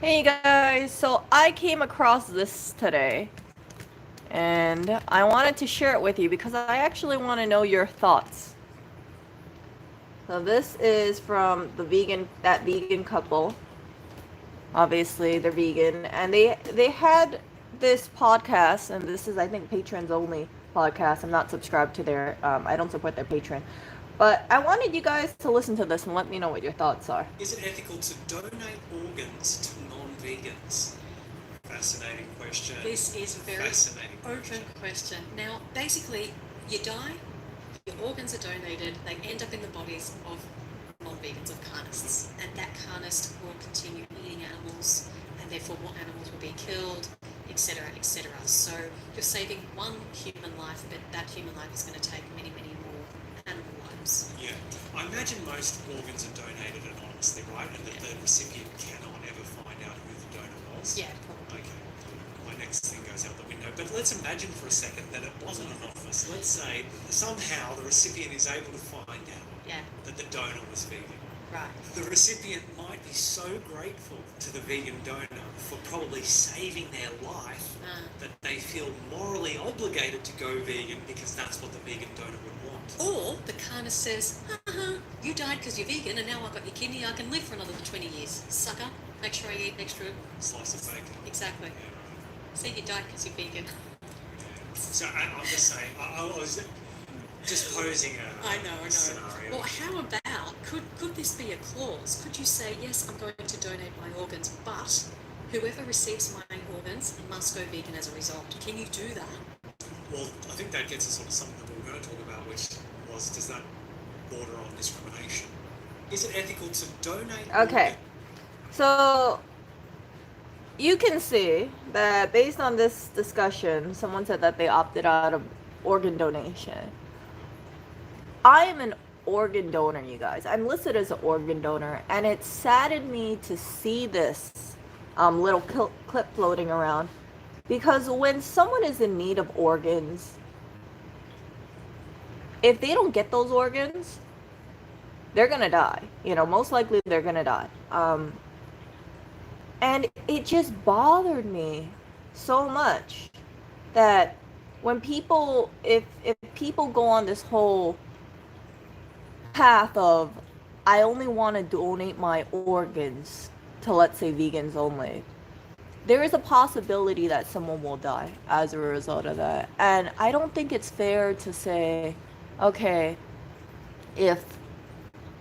Hey guys, so I came across this today and I wanted to share it with you because I actually want to know your thoughts. So this is from that vegan couple. Obviously, they're vegan and they had this podcast, and this is, I think, patrons only podcast. I'm not subscribed to their I don't support their Patreon. But I wanted you guys to listen to this and let me know what your thoughts are. Is it ethical to donate organs to non-vegans? Fascinating question. This is a very Fascinating open question. Now, basically, you die, your organs are donated, they end up in the bodies of non-vegans, of carnists, and that carnist will continue eating animals, and therefore more animals will be killed, etc., etc. So you're saving one human life, but that human life is going to take many, many more animal lives. Yeah. I imagine most organs are donated anonymously, right? And that the recipient cannot ever find out who the donor was? Yeah, probably. Okay. My next thing goes out the window. But let's imagine for a second that it wasn't anonymous. Let's say somehow the recipient is able to find out Yeah, that the donor was vegan. right. The recipient might be so grateful to the vegan donor for probably saving their life that they feel morally obligated to go vegan because that's what the vegan donor would want. Or the carnist says, you died because you're vegan and now I've got your kidney, I can live for another 20 years. Sucker, make sure I eat an extra. Slice of bacon. Exactly. Yeah. Say you died because you're vegan. So I'm just saying, I was just posing a I know. scenario. Well, how about, could this be a clause? Could you say, yes, I'm going to donate my organs, but whoever receives my organs must go vegan as a result? Can you do that? Well, I think that gets us on to something that we were going to talk about, which was, does that border on discrimination? Is it ethical to donate? Okay. So you can see that based on this discussion, someone said that they opted out of organ donation. I am an organ donor, you guys. I'm listed as an organ donor, and it saddened me to see this little clip floating around, because when someone is in need of organs, if they don't get those organs, they're gonna die. Most likely they're gonna die. And it just bothered me so much that when people, if people go on this whole path of, I only want to donate my organs to, let's say, vegans only, there is a possibility that someone will die as a result of that. And I don't think it's fair to say, okay, if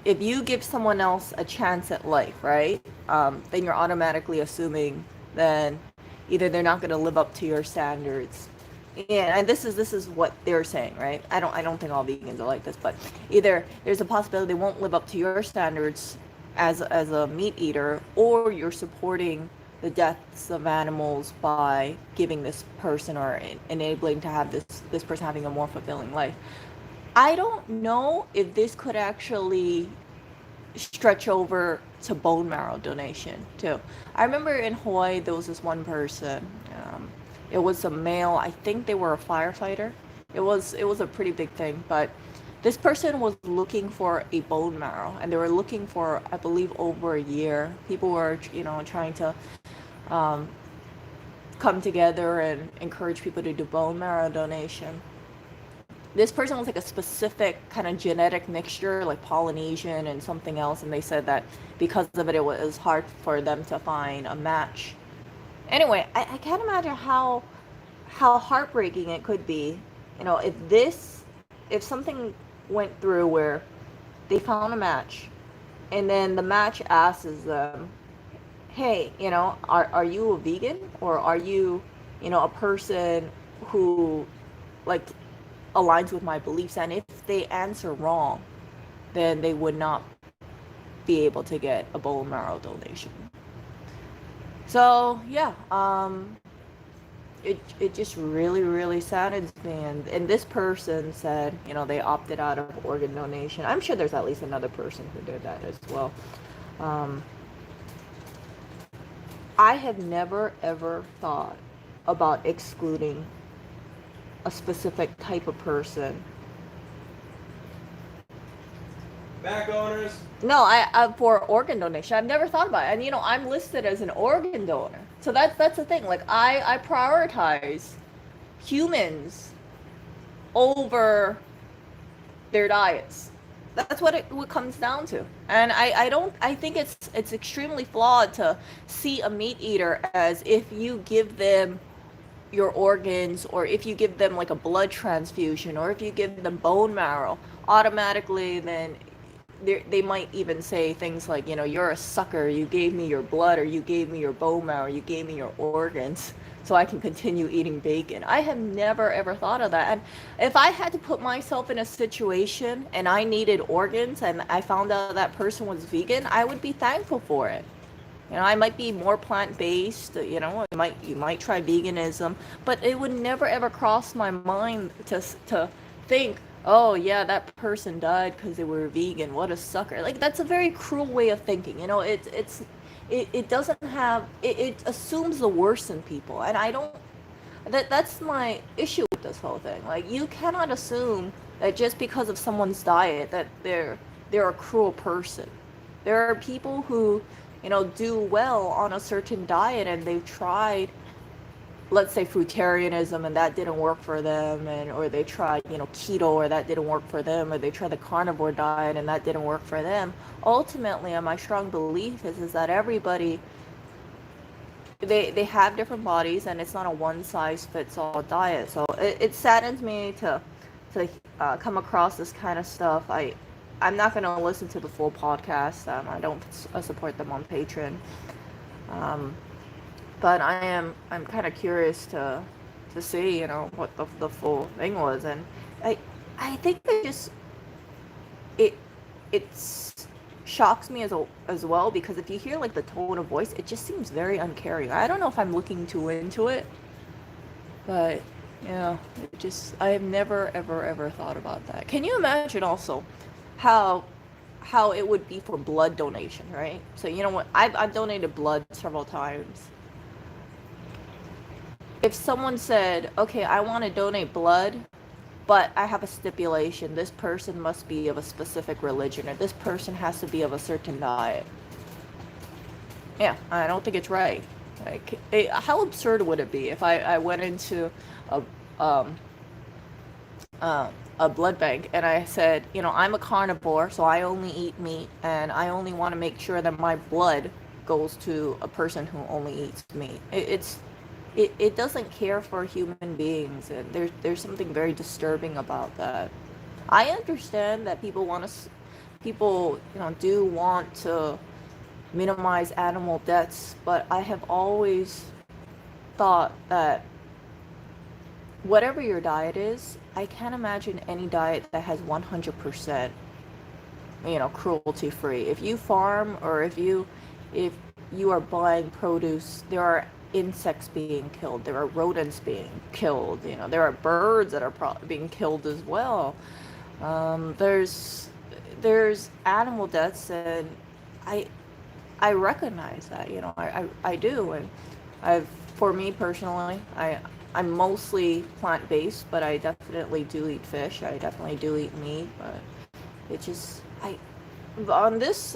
you give someone else a chance at life, right? Then you're automatically assuming then either they're not going to live up to your standards. Yeah, and this is what they're saying, right? I don't think all vegans are like this, but either there's a possibility they won't live up to your standards as a meat eater, or you're supporting the deaths of animals by giving this person, or enabling to have this person having a more fulfilling life. I don't know if this could actually stretch over to bone marrow donation too. I remember in Hawaii there was this one person. It was a male. I think they were a firefighter. It was a pretty big thing, but this person was looking for a bone marrow, and they were looking for, I believe, over a year. People were, trying to um, come together and encourage people to do bone marrow donation. This person was like a specific kind of genetic mixture, like Polynesian and something else, and they said that because of it, it was hard for them to find a match. Anyway, I can't imagine how heartbreaking it could be, if something went through where they found a match, and then the match asks them, hey, are you a vegan, or are you, a person who, like, aligns with my beliefs? And if they answer wrong, then they would not be able to get a bone marrow donation. So yeah, it just really, really saddens me. And this person said, they opted out of organ donation. I'm sure there's at least another person who did that as well. I have never ever thought about excluding a specific type of person back owners. No, I for organ donation. I've never thought about it. And I'm listed as an organ donor. So that's the thing. Like I prioritize humans over their diets. That's what comes down to. And I think it's extremely flawed to see a meat eater as if you give them your organs, or if you give them like a blood transfusion, or if you give them bone marrow, automatically then they might even say things like, you're a sucker, you gave me your blood, or you gave me your bone marrow, you gave me your organs so I can continue eating bacon. I have never ever thought of that. And if I had to put myself in a situation and I needed organs and I found out that person was vegan, I would be thankful for it. I might be more plant-based, you might try veganism, but it would never ever cross my mind to think, oh yeah, that person died because they were vegan. What a sucker. Like that's a very cruel way of thinking. It doesn't have it assumes the worst in people, and I don't that's my issue with this whole thing. Like you cannot assume that just because of someone's diet that they're a cruel person. There are people who do well on a certain diet, and they've tried, let's say, fruitarianism, and that didn't work for them, or they tried keto, or that didn't work for them, or they tried the carnivore diet and that didn't work for them. Ultimately, and my strong belief is that everybody, they have different bodies, and it's not a one size fits all diet. So it saddens me to come across this kind of stuff. I'm not going to listen to the full podcast. I don't support them on Patreon. But I'm kind of curious to see, what the full thing was. And I think it shocks me as well, because if you hear like the tone of voice, it just seems very uncaring. I don't know if I'm looking too into it, but I have never ever thought about that. Can you imagine also how it would be for blood donation, right? So what, I've donated blood several times. If someone said, okay, I want to donate blood, but I have a stipulation, this person must be of a specific religion, or this person has to be of a certain diet. Yeah, I don't think it's right. Like, how absurd would it be if I went into a blood bank and I said, I'm a carnivore, so I only eat meat, and I only want to make sure that my blood goes to a person who only eats meat. It doesn't care for human beings, and there's something very disturbing about that. I understand that people do want to minimize animal deaths, but I have always thought that whatever your diet is, I can't imagine any diet that has 100% cruelty free. If you farm, or if you are buying produce, there are insects being killed, there are rodents being killed, there are birds that are being killed as well. There's animal deaths, and I recognize that, I do. And for me personally, I'm mostly plant-based, but I definitely do eat fish, I definitely do eat meat. But it just, on this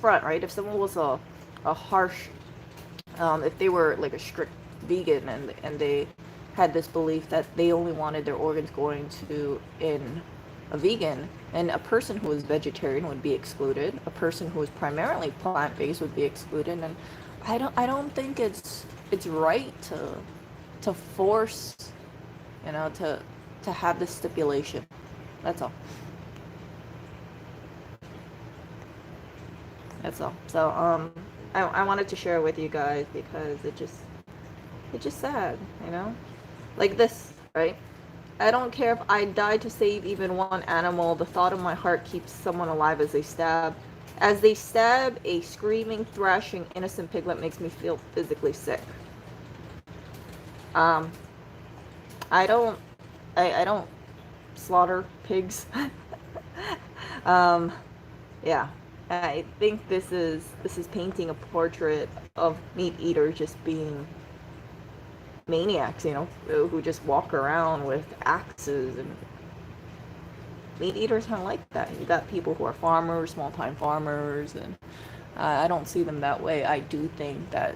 front, right, if someone was a harsh, if they were like a strict vegan, and they had this belief that they only wanted their organs going to in a vegan, and a person who was vegetarian would be excluded, a person who was primarily plant-based would be excluded. And I don't think it's right to force, to have this stipulation. That's all. So I wanted to share it with you guys, because it's just sad, like this, right? I don't care if I die to save even one animal, the thought of my heart keeps someone alive as they stab a screaming, thrashing innocent piglet makes me feel physically sick. I don't slaughter pigs. Yeah, I think this is painting a portrait of meat eaters just being maniacs, who just walk around with axes. And meat eaters aren't like that. You got people who are farmers, small-time farmers, and I don't see them that way. I do think that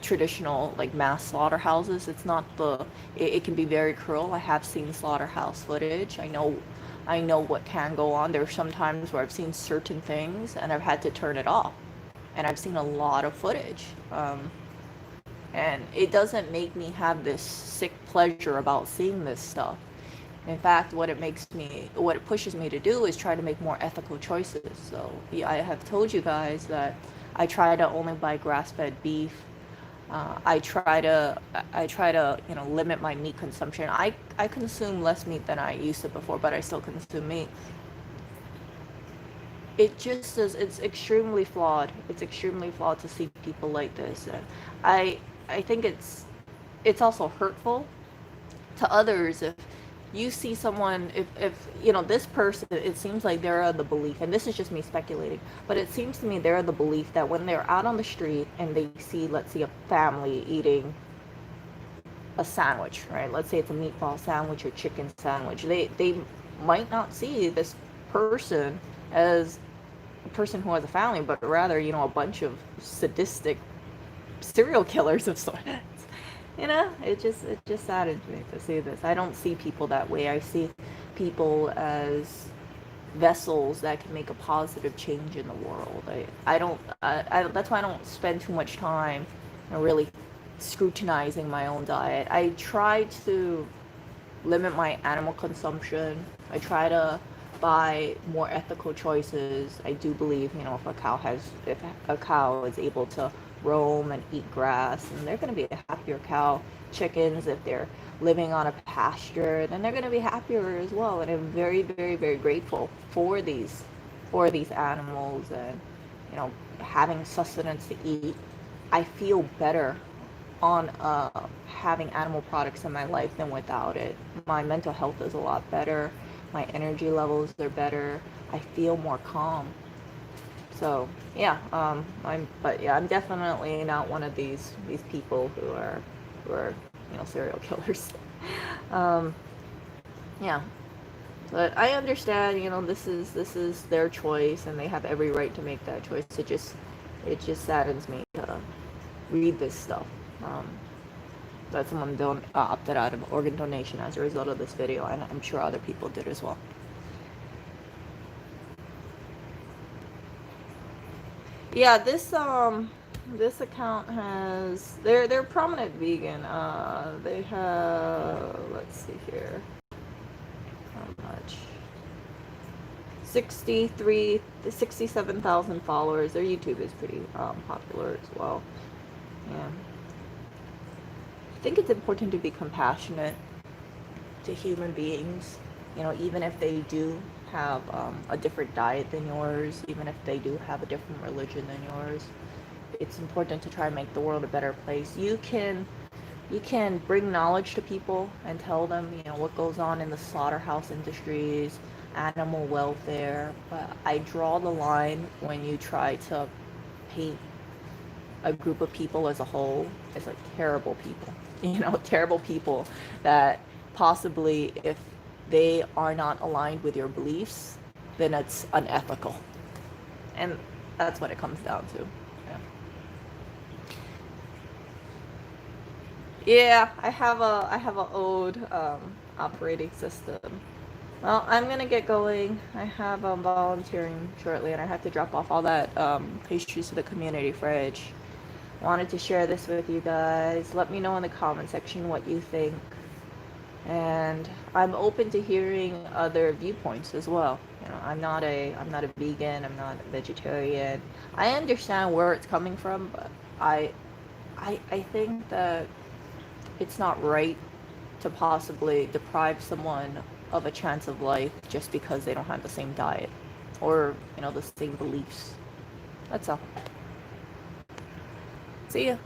traditional, like, mass slaughterhouses, it's not the, it can be very cruel. I have seen slaughterhouse footage. I know what can go on. There's some times where I've seen certain things and I've had to turn it off. And I've seen a lot of footage. And it doesn't make me have this sick pleasure about seeing this stuff. In fact, what it pushes me to do is try to make more ethical choices. So yeah, I have told you guys that I try to only buy grass-fed beef. I try to, limit my meat consumption. I consume less meat than I used to before, but I still consume meat. It just is, it's extremely flawed. It's extremely flawed to see people like this. And I think it's also hurtful to others if you see someone, if this person, it seems like they're of the belief, and this is just me speculating, but it seems to me they're of the belief that when they're out on the street and they see, let's see, a family eating a sandwich, right? Let's say it's a meatball sandwich or chicken sandwich. They might not see this person as a person who has a family, but rather, a bunch of sadistic serial killers of sorts. It just saddens me to see this. I don't see people that way. I see people as vessels that can make a positive change in the world. That's why I don't spend too much time really scrutinizing my own diet. I try to limit my animal consumption. I try to buy more ethical choices. I do believe, if a cow is able to roam and eat grass, and they're going to be a happier cow. Chickens, if they're living on a pasture, then they're going to be happier as well. And I'm very, very, very grateful for these animals, and having sustenance to eat. I feel better on having animal products in my life than without it. My mental health is a lot better. My energy levels are better. I feel more calm. So yeah, I'm definitely not one of these people who are serial killers. Yeah, but I understand, this is their choice, and they have every right to make that choice. It just saddens me to read this stuff. That someone opted out of organ donation as a result of this video, and I'm sure other people did as well. Yeah, this account has, they're prominent vegan. They have, let's see here, how much? 67,000 followers. Their YouTube is pretty popular as well. Yeah. I think it's important to be compassionate to human beings, even if they do have a different diet than yours, even if they do have a different religion than yours. It's important to try and make the world a better place. You can bring knowledge to people and tell them, what goes on in the slaughterhouse industries, animal welfare, but I draw the line when you try to paint a group of people as a whole as like terrible people. Terrible people that possibly, if they are not aligned with your beliefs, then it's unethical. And that's what it comes down to. Yeah, I have a old operating system. Well, I'm gonna get going. I have volunteering shortly, and I have to drop off all that pastries to the community fridge. Wanted to share this with you guys. Let me know in the comment section what you think. And I'm open to hearing other viewpoints as well. I'm not a vegan, I'm not a vegetarian. I understand where it's coming from, but I think that it's not right to possibly deprive someone of a chance of life just because they don't have the same diet or, the same beliefs. That's all. See ya.